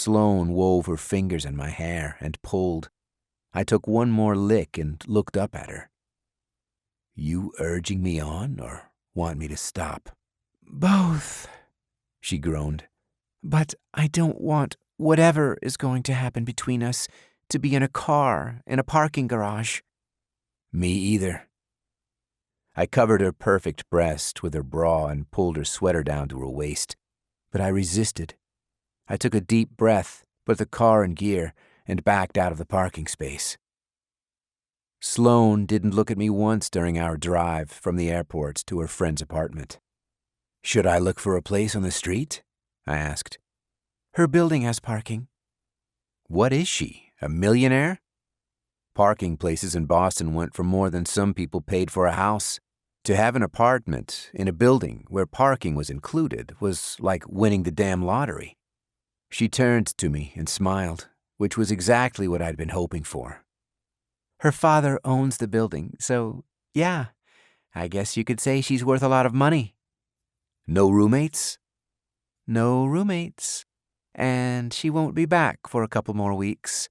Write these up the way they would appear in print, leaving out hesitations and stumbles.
Sloane wove her fingers in my hair and pulled. I took one more lick and looked up at her. "You urging me on or want me to stop?" "Both," she groaned. "But I don't want whatever is going to happen between us to be in a car in a parking garage." "Me either." I covered her perfect breast with her bra and pulled her sweater down to her waist, but I resisted. I took a deep breath, put the car in gear, and backed out of the parking space. Sloane didn't look at me once during our drive from the airport to her friend's apartment. "Should I look for a place on the street?" I asked. "Her building has parking." "What is she, a millionaire?" Parking places in Boston went for more than some people paid for a house. To have an apartment in a building where parking was included was like winning the damn lottery. She turned to me and smiled, which was exactly what I'd been hoping for. "Her father owns the building, so yeah, I guess you could say she's worth a lot of money." "No roommates?" "No roommates. And she won't be back for a couple more weeks.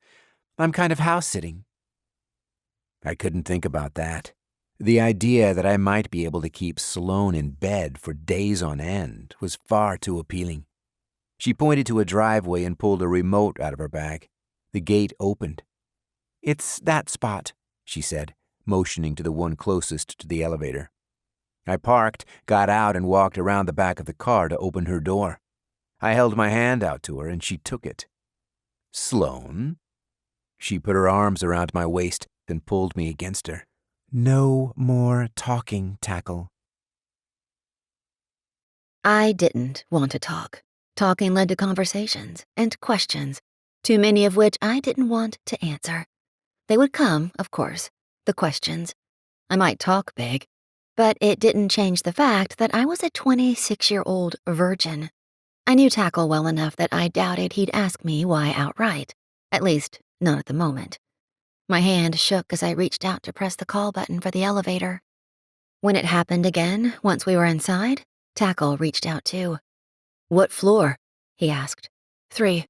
I'm kind of house-sitting." I couldn't think about that. The idea that I might be able to keep Sloane in bed for days on end was far too appealing. She pointed to a driveway and pulled a remote out of her bag. The gate opened. "It's that spot," she said, motioning to the one closest to the elevator. I parked, got out, and walked around the back of the car to open her door. I held my hand out to her, and she took it. "Sloane?" She put her arms around my waist and pulled me against her. "No more talking, Tackle." I didn't want to talk. Talking led to conversations and questions, too many of which I didn't want to answer. They would come, of course, the questions. I might talk big, but it didn't change the fact that I was a 26-year-old virgin. I knew Tackle well enough that I doubted he'd ask me why outright, at least not at the moment. My hand shook as I reached out to press the call button for the elevator. When it happened again, once we were inside, Tackle reached out too. "What floor?" he asked. 3.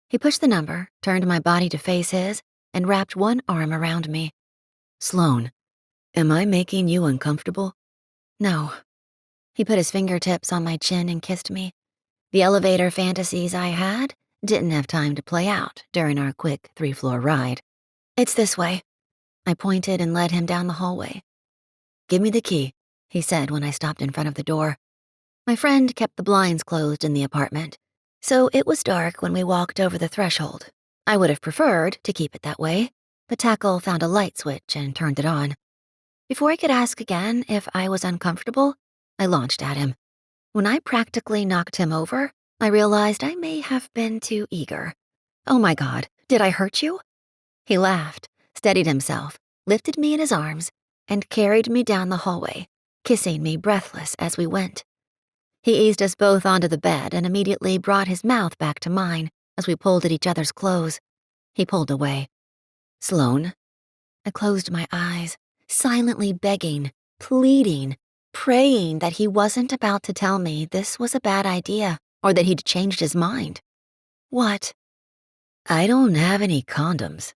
He pushed the number, turned my body to face his, and wrapped one arm around me. "Sloane, am I making you uncomfortable?" "No." He put his fingertips on my chin and kissed me. The elevator fantasies I had didn't have time to play out during our quick 3-floor ride. "It's this way." I pointed and led him down the hallway. "Give me the key," he said when I stopped in front of the door. My friend kept the blinds closed in the apartment, so it was dark when we walked over the threshold. I would have preferred to keep it that way, but Tackle found a light switch and turned it on. Before I could ask again if I was uncomfortable, I launched at him. When I practically knocked him over, I realized I may have been too eager. "Oh my God, did I hurt you?" He laughed, steadied himself, lifted me in his arms, and carried me down the hallway, kissing me breathless as we went. He eased us both onto the bed and immediately brought his mouth back to mine as we pulled at each other's clothes. He pulled away. "Sloane?" I closed my eyes, silently begging, pleading, praying that he wasn't about to tell me this was a bad idea or that he'd changed his mind. "What?" "I don't have any condoms,"